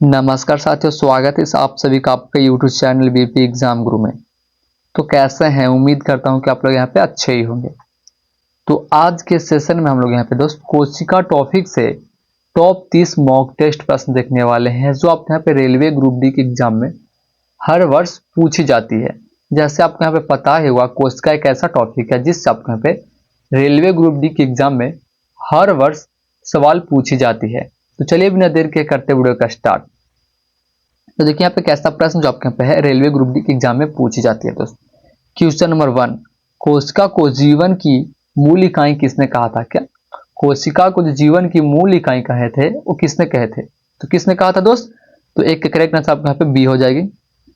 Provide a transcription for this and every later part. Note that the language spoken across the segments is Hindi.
नमस्कार साथियों, स्वागत है आप सभी का आपका यूट्यूब चैनल बीपी एग्जाम गुरु में। तो कैसे हैं? उम्मीद करता हूं कि आप लोग यहाँ पे अच्छे ही होंगे। तो आज के सेशन में हम लोग यहाँ पे दोस्त कोशिका टॉपिक से टॉप 30 मॉक टेस्ट प्रश्न देखने वाले हैं, जो आपके यहाँ पे रेलवे ग्रुप डी के एग्जाम में हर वर्ष पूछी जाती है। जैसे आपको यहाँ पे पता ही होगा, कोशिका एक ऐसा टॉपिक है जिससे आपको यहाँ पे रेलवे ग्रुप डी के एग्जाम में हर वर्ष सवाल पूछी जाती है। तो चलिए बिना देर के करते वीडियो का स्टार्ट। तो देखिए यहाँ पे कैसा प्रश्न जो आपके यहाँ पे है रेलवे ग्रुप डी के एग्जाम में पूछी जाती है दोस्त। क्वेश्चन नंबर 1, कोशिका को जीवन की मूल इकाई किसने कहा था? क्या कोशिका को जो जीवन की मूल इकाई कहे थे वो किसने कहे थे? तो किसने कहा था दोस्त? तो एक का करेक्ट आंसर आपके यहाँ पे बी हो जाएगी,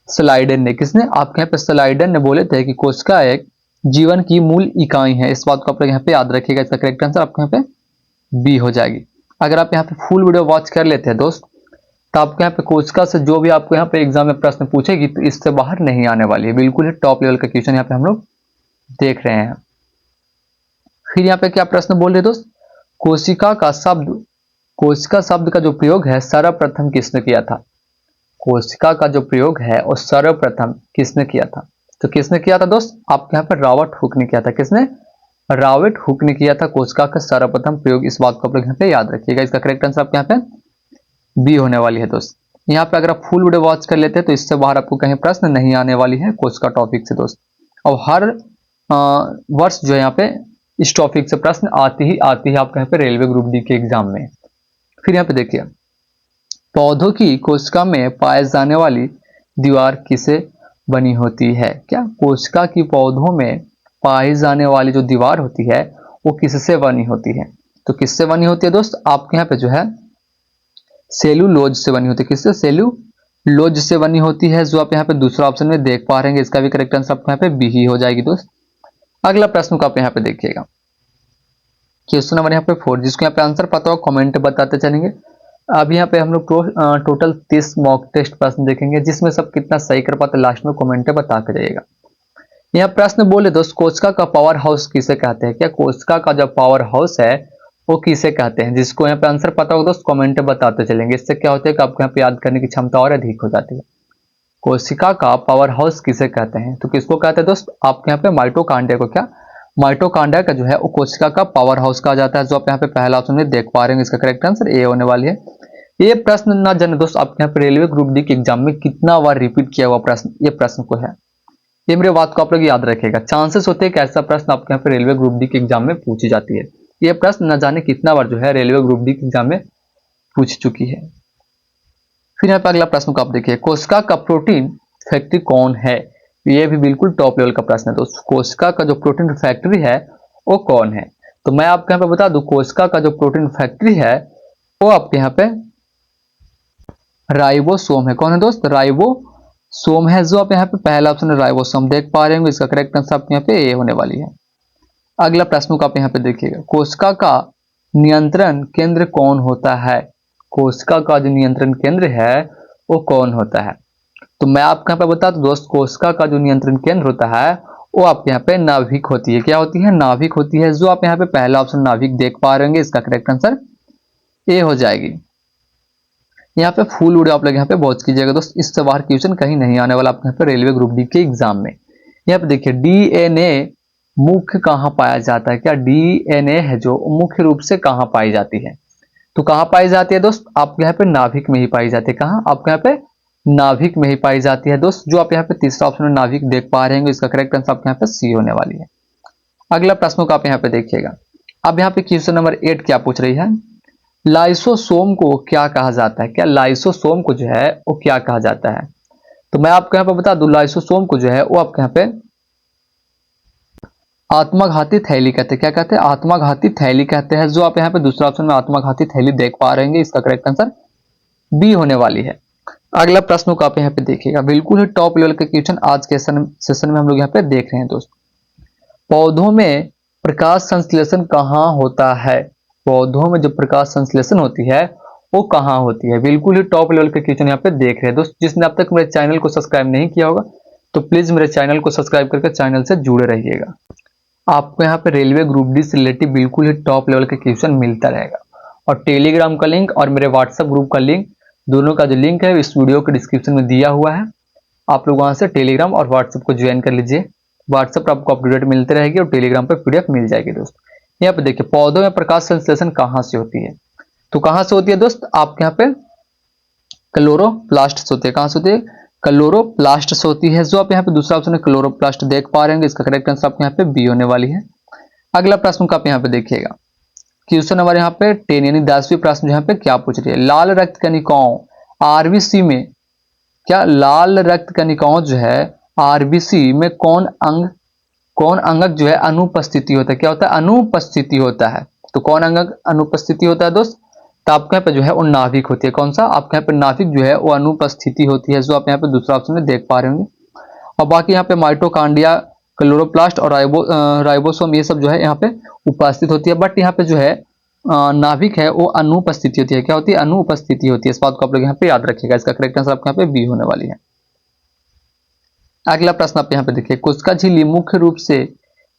स्लाइडन ने। किसने? आपके यहाँ पे स्लाइडन ने बोले थे कि कोशिका एक जीवन की मूल इकाई है। इस बात को आप लोग यहाँ पे याद रखिएगा। इसका करेक्ट आंसर आपके यहाँ पे बी हो जाएगी। अगर आप यहाँ पे फुल वीडियो वॉच कर लेते हैं दोस्त, तो आपके यहाँ पे कोशिका से जो भी आपको यहाँ पे एग्जाम में प्रश्न पूछेगी तो इससे बाहर नहीं आने वाली है। बिल्कुल ही टॉप लेवल का क्वेश्चन यहाँ पे हम लोग देख रहे हैं। फिर यहाँ पे क्या प्रश्न बोल रहे दोस्त? कोशिका शब्द का जो प्रयोग है सर्वप्रथम किसने किया था? कोशिका का जो प्रयोग है वो सर्वप्रथम किसने किया था? तो किसने किया था दोस्त? आपके यहाँ पे रॉबर्ट हुक ने किया था। किसने? रॉबर्ट हुक ने किया था कोशिका का सर्वप्रथम प्रयोग। इस बात को आप लोग यहाँ पे याद रखिएगा। इसका करेक्ट आंसर आपके यहाँ पे बी होने वाली है दोस्त। यहाँ पे अगर आप फुल वीडियो वॉच कर लेते हैं तो इससे बाहर आपको कहीं प्रश्न नहीं आने वाली है कोशिका टॉपिक से दोस्त। और हर वर्ष जो है यहाँ पे इस टॉपिक से प्रश्न आती ही आपके यहाँ पे रेलवे ग्रुप डी के एग्जाम में। फिर यहाँ पे देखिए, पौधों की कोशिका में पाए जाने वाली दीवार किससे बनी होती है? क्या कोशिका की पौधों में पाई जाने वाली जो दीवार होती है वो किससे बनी होती है? तो किससे बनी होती है दोस्त? आपके यहाँ पे जो है सेलुलोज से बनी होती है। किससे? सेलुलोज से बनी होती है, जो आप यहाँ पे दूसरा ऑप्शन में देख पा रहे हैं। इसका भी करेक्ट आंसर आपको यहाँ पे बी ही हो जाएगी दोस्त। अगला प्रश्न को आप यहाँ पे देखिएगा, क्वेश्चन नंबर यहाँ पे 4, जिसको यहाँ पे आंसर पता हो कमेंट बताते चलेंगे। अब यहाँ पे हम लोग टोटल 30 मॉक टेस्ट प्रश्न देखेंगे, जिसमें सब कितना सही कर पाते लास्ट में कमेंट बता के जाइएगा। यहाँ प्रश्न बोले दोस्त, कोशिका का पावर हाउस किसे कहते हैं? क्या कोशिका का जो पावर हाउस है वो किसे कहते हैं? जिसको यहाँ पे आंसर पता होगा दोस्त कमेंट बताते चलेंगे। इससे क्या होता है कि आपको यहाँ पे याद करने की क्षमता और अधिक हो जाती है। कोशिका का पावर हाउस किसे कहते हैं? तो किसको कहते हैं दोस्त? आपके यहाँ पे माइटोकांड्रिया को। क्या माइटोकांड्रिया का जो है वो कोशिका का पावर हाउस कहा जाता है, जो आप यहाँ पे पहला ऑप्शन में देख पा रहे हैं। इसका करेक्ट आंसर ए होने वाली है। ये प्रश्न ना जाने दोस्त आपके यहाँ पे रेलवे ग्रुप डी के एग्जाम में कितना बार रिपीट किया हुआ प्रश्न ये प्रश्न को है। ये मेरे बात को आप लोग याद रखेगा। चांसेस होते हैं कि ऐसा प्रश्न आपके यहाँ पे रेलवे ग्रुप डी के एग्जाम में पूछी जाती है। ये प्रश्न न जाने कितना बार जो है रेलवे ग्रुप डी के एग्जाम में पूछ चुकी है। फिर यहाँ पे अगला प्रश्न को आप देखिए, कोशिका का प्रोटीन फैक्ट्री कौन है? ये भी बिल्कुल टॉप लेवल का प्रश्न है दोस्तों। कोशिका का जो प्रोटीन फैक्ट्री है वो कौन है? तो मैं आपको यहाँ पे बता दूं, कोशिका का जो प्रोटीन फैक्ट्री है वो आपके यहाँ पे राइबोसोम है। कौन है दोस्त? राइबोसोम है, जो आप यहाँ पे पहला ऑप्शन है राइबोसोम देख पा रहे होंगे। इसका करेक्ट आंसर आपके यहाँ पे ए होने वाली है। अगला प्रश्न को आप यहाँ पे देखिएगा, कोशिका का नियंत्रण केंद्र कौन होता है? कोशिका का जो नियंत्रण केंद्र है वो कौन होता है? तो मैं आपको यहाँ पे बता दूं दोस्त, कोशिका का जो नियंत्रण केंद्र होता है वो आपके यहाँ पे नाभिक होती है। क्या होती है? नाभिक होती है, जो आप यहाँ पे पहला ऑप्शन नाभिक देख पा रहे होंगे। इसका करेक्ट आंसर ए हो जाएगी। यहाँ पे फुल वीडियो आप लोग यहाँ पे वॉच कीजिएगा दोस्त। इससे बाहर क्वेश्चन कहीं नहीं आने वाला आपके यहाँ पे रेलवे ग्रुप डी के एग्जाम में। यहाँ पे देखिए, डीएनए मुख्य कहाँ पाया जाता है? क्या डीएनए है जो मुख्य रूप से कहाँ पाई जाती है? तो कहाँ पाई जाती है दोस्त? आपके यहाँ पे नाभिक में ही पाई जाती है। कहाँ? आपके यहाँ पे नाभिक में ही पाई जाती है दोस्त, जो आप यहाँ पे तीसरा ऑप्शन में नाभिक देख पा रहे हैं। इसका करेक्ट आंसर आपके यहाँ पे सी होने वाली है। अगला प्रश्न को आप यहाँ पे देखिएगा। अब यहाँ पे क्वेश्चन नंबर 8 क्या पूछ रही है, लाइसोसोम को क्या कहा जाता है? क्या लाइसोसोम को जो है वो क्या कहा जाता है? तो मैं आपको यहाँ पे बता दूं, लाइसोसोम को जो है वो आपके यहाँ पे आत्मघाती थैली कहते हैं। क्या कहते हैं? आत्मघाती थैली कहते हैं, जो आप यहाँ पे दूसरा ऑप्शन में आत्मघाती थैली देख पा रहे हैं। इसका करेक्ट आंसर बी होने वाली है। अगला प्रश्न को आप यहाँ पे देखिएगा, बिल्कुल ही टॉप लेवल के क्वेश्चन आज के सेशन में हम लोग यहाँ पे देख रहे हैं दोस्त। पौधों में प्रकाश संश्लेषण कहाँ होता है? पौधों में जो प्रकाश संश्लेषण होती है वो कहाँ होती है? बिल्कुल ही टॉप लेवल के क्वेश्चन यहाँ पे देख रहे हैं दोस्त। जिसने अब तक मेरे चैनल को सब्सक्राइब नहीं किया होगा तो प्लीज मेरे चैनल को सब्सक्राइब करके चैनल से जुड़े रहिएगा। आपको यहाँ पे रेलवे ग्रुप डी से रिलेटेड बिल्कुल ही टॉप लेवल के क्वेश्चन मिलता रहेगा। और टेलीग्राम का लिंक और मेरे व्हाट्सएप ग्रुप का लिंक दोनों का जो लिंक है इस वीडियो के डिस्क्रिप्शन में दिया हुआ है। आप लोग वहां से टेलीग्राम और व्हाट्सएप को ज्वाइन कर लीजिए। व्हाट्सएप पर आपको अपडेट मिलते रहेगी और टेलीग्राम पर पीडीएफ मिल जाएगी दोस्त। यहाँ पे देखिए पौधों में प्रकाश संश्लेषण कहाँ से होती है, तो कहाँ से होती है दोस्त, आपके यहाँ पे क्लोरोप्लास्ट से होती है। कहाँ से होती है, क्लोरोप्लास्ट से होती है। जो आप यहाँ पे दूसरा ऑप्शन है क्लोरोप्लास्ट देख पा रहे हैं, इसका करेक्ट आंसर आपके यहाँ पे बी होने वाली है। अगला प्रश्न का आप यहाँ पे देखिएगा, क्वेश्चन नंबर यहाँ पे 10 यानी 10वीं प्रश्न यहाँ पे क्या पूछ रही है, लाल रक्त कणिकाओं आरबीसी में, क्या लाल रक्त कणिकाओं जो है आरबीसी में कौन अंगक जो है अनुपस्थिति होता है, क्या होता है, अनुपस्थिति होता है। तो कौन अंगक अनुपस्थिति होता है दोस्त, तो आपके यहाँ पे जो है वो नाभिक होती है। कौन सा, आपके यहाँ पे नाभिक जो है वो अनुपस्थिति होती है, जो आप यहाँ पे दूसरा ऑप्शन में देख पा रहे होंगे। और बाकी यहाँ पे माइटोकांड्रिया, क्लोरोप्लास्ट और राइबोसोम ये सब जो है यहाँ पे उपस्थित होती है, बट यहाँ पे जो है नाभिक है वो अनुपस्थिति होती है। क्या होती है, अनुपस्थिति होती है। इस बात को आप लोग यहाँ पे याद रखिएगा। इसका करेक्ट आंसर आपके यहाँ पे बी होने वाली है। अगला प्रश्न आप यहाँ पे देखिए, कोशिका झिल्ली मुख्य रूप से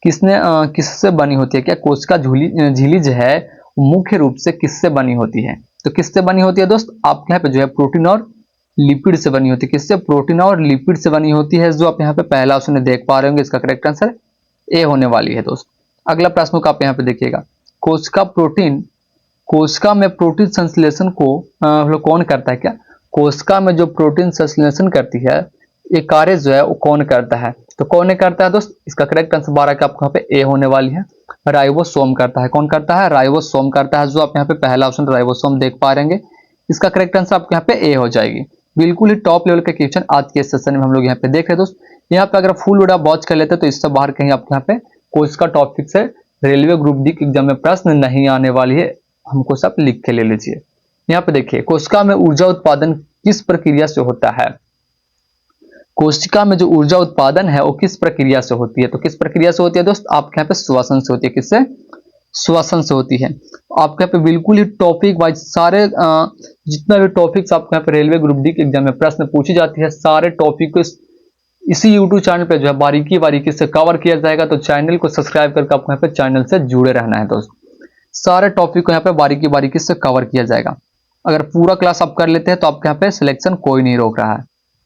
किससे बनी होती है, क्या कोशिका झिल्ली जो है मुख्य रूप से किससे बनी होती है, तो किससे बनी होती है दोस्त, आपके यहाँ पे जो है प्रोटीन और लिपिड से बनी होती है। किससे, प्रोटीन और लिपिड से बनी होती है, जो आप यहाँ पे पहला ऑप्शन देख पा रहे होंगे। इसका करेक्ट आंसर ए होने वाली है दोस्त। अगला प्रश्न को आप यहाँ पे देखिएगा, कोशिका में प्रोटीन संश्लेषण को कौन करता है, क्या कोशिका में जो प्रोटीन संश्लेषण करती है ये कार्य जो है वो कौन करता है, तो कौन करता है दोस्त, इसका करेक्ट आंसर 12 का आपको यहाँ पे ए होने वाली है। राइबोसोम करता है। कौन करता है, राइबोसोम करता है, जो आप यहाँ पे पहला ऑप्शन राइबोसोम देख पा रहे हैं। इसका करेक्ट आंसर आपके यहाँ पे ए हो जाएगी। बिल्कुल ही टॉप लेवल का क्वेश्चन आज के सेशन में हम लोग यहाँ पे देख रहे हैं दोस्त। यहाँ पे अगर फुल वीडियो वॉच कर लेते तो इससे बाहर कहीं आपके यहाँ पे कोशिका टॉपिक से रेलवे ग्रुप डी के एग्जाम में प्रश्न नहीं आने वाली है, हमको सब लिख के ले लीजिए। यहाँ पे देखिए, कोशिका में ऊर्जा उत्पादन किस प्रक्रिया से होता है, कोशिका में जो ऊर्जा उत्पादन है वो किस प्रक्रिया से होती है, तो किस प्रक्रिया से होती है दोस्त, आपके यहाँ पे श्वसन से होती है। किससे, श्वसन से होती है। आपके यहाँ पे बिल्कुल ही टॉपिक वाइज सारे जितना भी टॉपिक्स आपके यहाँ पे रेलवे ग्रुप डी के एग्जाम में प्रश्न पूछी जाती है, सारे टॉपिक को इसी यूट्यूब चैनल पे जो है बारीकी से कवर किया जाएगा। तो चैनल को सब्सक्राइब करके आपको यहाँ पे चैनल से जुड़े रहना है दोस्त। सारे टॉपिक को यहाँ पे बारीकी से कवर किया जाएगा। अगर पूरा क्लास आप कर लेते हैं तो आपके यहाँ पे सिलेक्शन कोई नहीं रोक रहा है।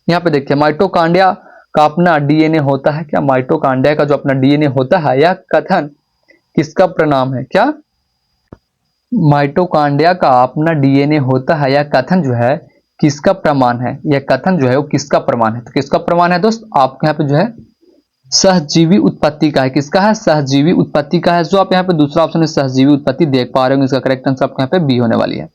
यहाँ पे देखिए, माइटोकांड्रिया का अपना डीएनए होता है, क्या माइटोकांड्रिया का जो अपना डीएनए होता है यह कथन किसका प्रणाम है, क्या माइटोकांड्रिया का अपना डीएनए होता है, यह कथन जो है किसका प्रमाण है, यह कथन जो है वो किसका प्रमाण है, तो किसका प्रमाण है दोस्त, आपके यहाँ पे जो है सहजीवी उत्पत्ति का है। किसका है, सहजीवी उत्पत्ति का है, जो आप यहाँ पे दूसरा ऑप्शन है सहजीवी उत्पत्ति देख पा रहे होंगे। इसका करेक्ट आंसर आपके यहाँ पे बी होने वाली है।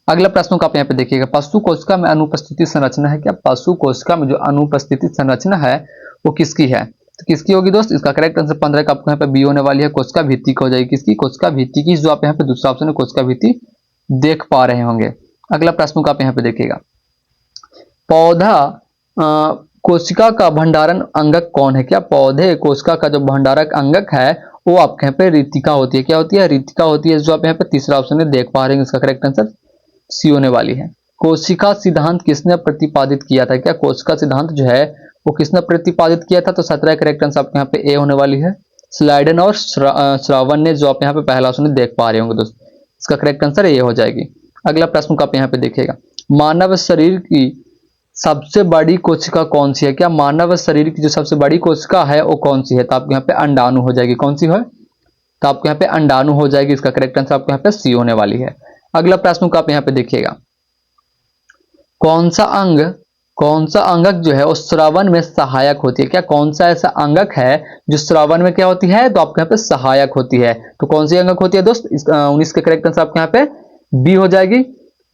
अगला प्रश्न को आप यहाँ पे देखिएगा, पशु कोशिका में अनुपस्थिति संरचना है, क्या पशु कोशिका में जो अनुपस्थिति संरचना है वो किसकी है, तो किसकी होगी दोस्त, इसका करेक्ट आंसर 15 का आपको यहाँ पे बी होने वाली है। कोशिका भित्ति की हो जाएगी। किसकी, कोशिका भित्ति की, जो आप यहाँ पे दूसरा ऑप्शन है कोशिका भित्ति देख पा रहे होंगे। अगला प्रश्न को आप यहाँ पे देखिएगा, पौधा कोशिका का भंडारण अंगक कौन है, क्या पौधे कोशिका का जो भंडारक अंगक है वो आपके यहाँ पे रितिका होती है। क्या होती है, रितिका होती है, जो आप यहाँ पे तीसरा ऑप्शन में देख पा रहे हैं। इसका करेक्ट आंसर सी होने वाली है। कोशिका सिद्धांत किसने प्रतिपादित किया था, क्या कोशिका सिद्धांत जो है वो किसने प्रतिपादित किया था, तो 17 करेक्ट आंसर आपके यहाँ पे ए होने वाली है। स्लाइडन और श्रावण ने, जो आप यहाँ पे पहला ऑप्शन देख पा रहे होंगे दोस्त। इसका करेक्ट आंसर ए हो जाएगी। अगला प्रश्न को आप यहाँ पे देखिएगा, मानव शरीर की सबसे बड़ी कोशिका कौन सी है, क्या मानव शरीर की जो सबसे बड़ी कोशिका है वो कौन सी है, तो आपके यहाँ पे अंडाणु हो जाएगी। कौन सी है, तो आपके यहाँ पे अंडाणु हो जाएगी। इसका करेक्ट आंसर आपके यहाँ पे सी होने वाली है। अगला प्रश्न को आप यहाँ पे देखिएगा, कौन सा अंगक जो है वो श्रवण में सहायक होती है, क्या कौन सा ऐसा अंगक है जो श्रवण में क्या होती है, तो आपके यहाँ पे सहायक होती है। तो कौन सी अंगक होती है दोस्त, 19 के करेक्ट आंसर आपके यहाँ पे बी हो जाएगी।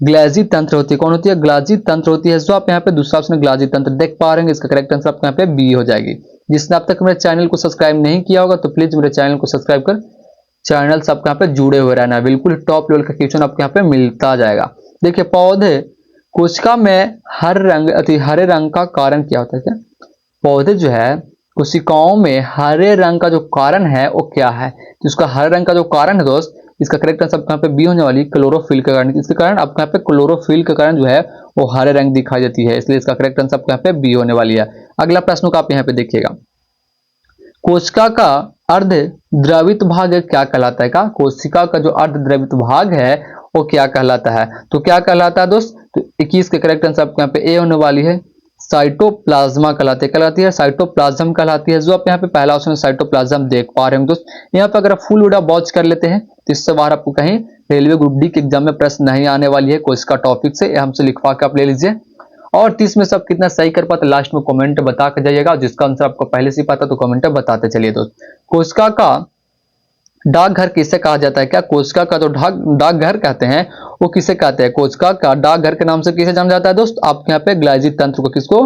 ग्लाजी तंत्र होती है। कौन होती है, ग्लाजी तंत्र होती है, जो आप यहाँ पे दूसरा ऑप्शन ग्लाजी तंत्र देख पा रहे हैं। इसका करेक्ट आंसर आपके यहाँ पे बी हो जाएगी। जिसने अब तक मेरे चैनल को सब्सक्राइब नहीं किया होगा तो प्लीज मेरे चैनल को सब्सक्राइब कर चैनल से आपके यहाँ पे जुड़े हुए रहना है। बिल्कुल टॉप लेवल का क्वेश्चन आपके यहाँ पे मिलता जाएगा। देखिए, पौधे कोशिका में हरे रंग का कारण क्या होता है, क्या पौधे जो है कोशिकाओं में हरे रंग का जो कारण है वो क्या है, तो इसका हरे रंग का जो कारण है दोस्त, इसका करेक्ट आंसर आपके यहाँ पे बी होने वाली, क्लोरोफिल के कारण। इसके कारण आपके यहाँ पे क्लोरोफिल के कारण जो है वो हरे रंग दिखाई देती है, इसलिए इसका करेक्ट आंसर आपके यहाँ पे बी होने वाली है। अगला प्रश्न को आप यहाँ पे देखिएगा, कोशिका का अर्ध द्रवित भाग क्या कहलाता है, का कोशिका का जो अर्ध द्रवित भाग है वो क्या कहलाता है, तो क्या कहलाता है दोस्त, तो 21 के करेक्ट आंसर आपके यहाँ पे ए होने वाली है। साइटोप्लाज्मा कहलाती है साइटोप्लाज्म कहलाती है। जो आप यहाँ पे पहला ऑप्शन साइटोप्लाज्म देख पा रहे हैं दोस्त। यहाँ पे अगर आप फुल उड़ा वॉच कर लेते हैं तो इससे बाहर आपको कहीं रेलवे ग्रुप डी के एग्जाम में प्रश्न नहीं आने वाली है कोई इसका टॉपिक से, हमसे लिखवा के आप ले लीजिए। और 30 में से आप कितना सही कर पाते लास्ट में कमेंट बता के जाइएगा। जिसका आंसर आपको पहले से पता तो कमेंट बताते चलिए दोस्त। कोशिका का डाकघर किसे कहा जाता है? क्या कोशिका का जो डाकघर कहते हैं वो किसे कहते हैं? कोशिका का डाकघर के नाम से किसे जाना जाता है दोस्त? आप यहाँ पे ग्लाइजी तंत्र को, किसको?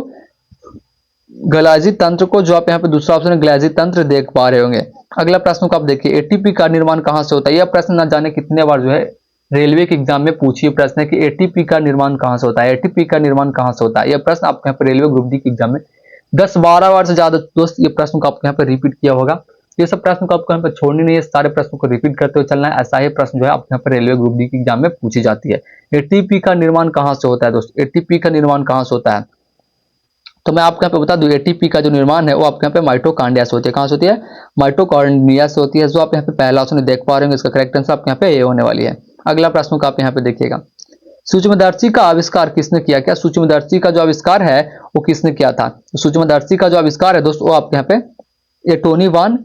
ग्लाइजी तंत्र को। जो आप यहाँ पे दूसरा ऑप्शन है ग्लाइजी तंत्र देख पा रहे होंगे। अगला प्रश्न को आप देखिए, एटीपी का निर्माण कहां से होता है? यह प्रश्न ना जाने कितने बार जो है रेलवे के एग्जाम में पूछिए प्रश्न है कि एटीपी का निर्माण कहां से होता है, एटीपी का निर्माण कहां से होता है। यह प्रश्न आपके यहाँ पे रेलवे ग्रुप डी के एग्जाम में 10-12 बार से ज्यादा दोस्त ये प्रश्न को आपके यहाँ पे रिपीट किया होगा। ये सब प्रश्न को आपको यहाँ पे छोड़नी नहीं है, सारे प्रश्नों को रिपीट करते हुए चलना है। ऐसा ही प्रश्न जो है आपके यहाँ पे रेलवे ग्रुप डी के एग्जाम में पूछी जाती है। एटीपी का निर्माण कहां से होता है दोस्त? एटीपी का निर्माण कहां से होता है? तो मैं आपको यहाँ पे बता दूं एटीपी का जो निर्माण है वो आपके यहाँ पे माइटोकॉन्ड्रिया से होती है। कहां से होती है? माइटोकॉन्ड्रिया से होती है। जो आप यहाँ पे पहला ऑप्शन देख पा रहे हैं इसका करेक्ट आंसर आपके यहाँ पे ए होने वाली है। अगला प्रश्न को आप यहाँ पे देखिएगा, सूक्ष्मदर्शी का आविष्कार किसने किया? क्या सूक्ष्मदर्शी का जो आविष्कार है वो किसने किया था? सूक्ष्मदर्शी का जो आविष्कार है दोस्तों वो आपके यहाँ पे एंटोनी वान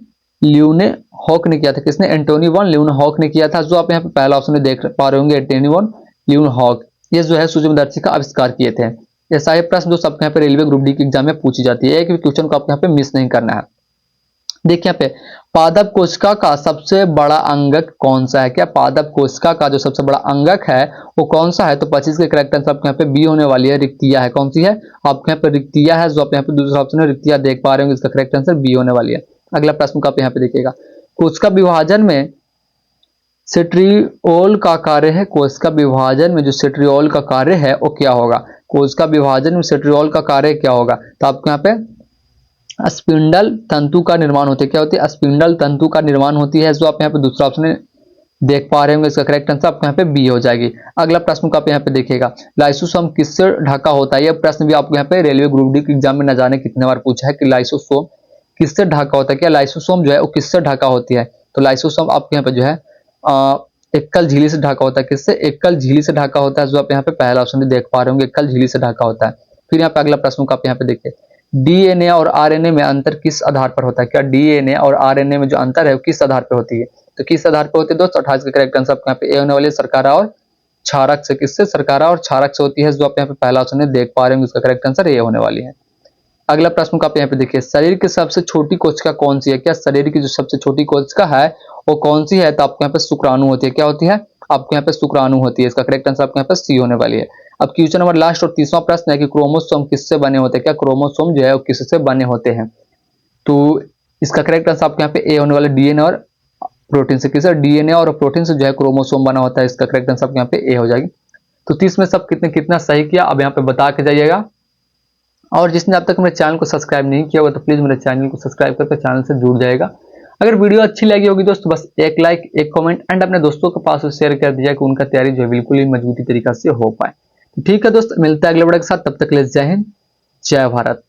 ल्यूवेनहॉक ने किया था। किसने? एंटोनी वान ल्यूवेनहॉक ने किया था। जो आप यहाँ पे पहला ऑप्शन देख पा रहे होंगे एंटोनी वान ल्यूवेनहॉक, ये जो है सूक्ष्मदर्शी का आविष्कार किए थे। ऐसा ही प्रश्न दोस्तों आपके यहाँ पे रेलवे ग्रुप डी के एग्जाम में पूछी जाती है। एक भी क्वेश्चन को आपको यहाँ पे मिस नहीं करना है। देखिए यहाँ पे पादप कोशिका का सबसे बड़ा अंगक कौन सा है? क्या पादप कोशिका का जो सबसे बड़ा अंगक है वो कौन सा है? तो 25 के करेक्ट आंसर आपके यहाँ पे बी होने वाली है, रिक्तिया है। कौन सी है? आपके यहाँ पे रिक्तिया है। जो आप यहाँ पे दूसरा ऑप्शन है रिक्तिया देख पा रहे होंगे, इसका करेक्ट आंसर बी होने वाली है। अगला प्रश्न को आप यहाँ पे देखिएगा, कोशिका विभाजन में सेंट्रिओल का कार्य है। कोशिका विभाजन में जो सेंट्रिओल का कार्य है वो क्या होगा? कोशिका विभाजन में सेंट्रिओल का कार्य क्या होगा? तो आपको यहाँ पे स्पिंडल तंतु का निर्माण होती है। क्या होती है? स्पिंडल तंतु का निर्माण होती है। जो आप यहाँ पे दूसरा ऑप्शन देख पा रहे होंगे, इसका करेक्ट आंसर आपको यहाँ पे बी हो जाएगी। अगला प्रश्न को आप यहाँ पे देखिएगा, लाइसोसोम किससे ढका होता है? यह प्रश्न भी आपको यहाँ पे रेलवे ग्रुप डी के एग्जाम में न जाने कितने बार पूछा है कि लाइसोसोम किससे ढका होता है। क्या लाइसोसोम जो है वो किससे ढका होती है? तो लाइसोसोम आपके यहाँ पे जो है एकल झिल्ली से ढका होता है। किससे? एकल झिल्ली से ढका होता है। जो आप यहाँ पे पहला ऑप्शन देख पा रहे होंगे एकल झिल्ली से ढका होता है। फिर यहाँ पे अगला प्रश्न को आप यहाँ पे देखिए, डीएनए और आरएनए में अंतर किस आधार पर होता है? क्या डीएनए और आरएनए में जो अंतर है वो किस आधार पर होती है? तो किस आधार पर होती है दोस्तों? 28 का करेक्ट आंसर आपको यहाँ पे ए होने वाली है, शर्करा और क्षारक से। किससे? शर्करा और क्षारक से होती है। जो आप यहाँ पे पहला ऑप्शन देख पा रहे होंगे, इसका करेक्ट आंसर ए होने वाली है। अगला प्रश्न को आप यहाँ पे देखिए, शरीर की सबसे छोटी कोशिका कौन सी है? क्या शरीर की जो सबसे छोटी कोशिका है वो कौन सी है? तो आपको यहाँ पे शुक्राणु होती है। क्या होती है? आपको यहाँ पे शुक्राणु होती है। इसका करेक्ट आंसर आपको यहाँ पे सी होने वाली है। अब क्वेश्चन नंबर लास्ट और 30वां प्रश्न है कि क्रोमोसोम किससे बने होते हैं? क्या क्रोमोसोम जो है वो किससे बने होते हैं? तो इसका करेक्ट आंसर आपको यहाँ पे ए होने वाला डीएनए और प्रोटीन से। किससे? डीएनए और प्रोटीन से जो है क्रोमोसोम बना होता है। इसका करेक्ट आंसर आपको यहाँ पे ए हो जाएगी। तो 30 में सब कितना सही किया अब यहाँ पे बता के जाइएगा। और जिसने अब तक मेरे चैनल को सब्सक्राइब नहीं किया होगा तो प्लीज मेरे चैनल को सब्सक्राइब करके चैनल से जुड़ जाएगा। अगर वीडियो अच्छी लगी होगी दोस्तों बस एक लाइक, एक कमेंट एंड अपने दोस्तों के पास शेयर कर दीजिए कि उनका तैयारी जो है बिल्कुल ही मजबूती तरीका से हो पाए। ठीक है दोस्त, मिलता है अगले वीडियो के साथ, तब तक के लिए जय हिंद, जय भारत।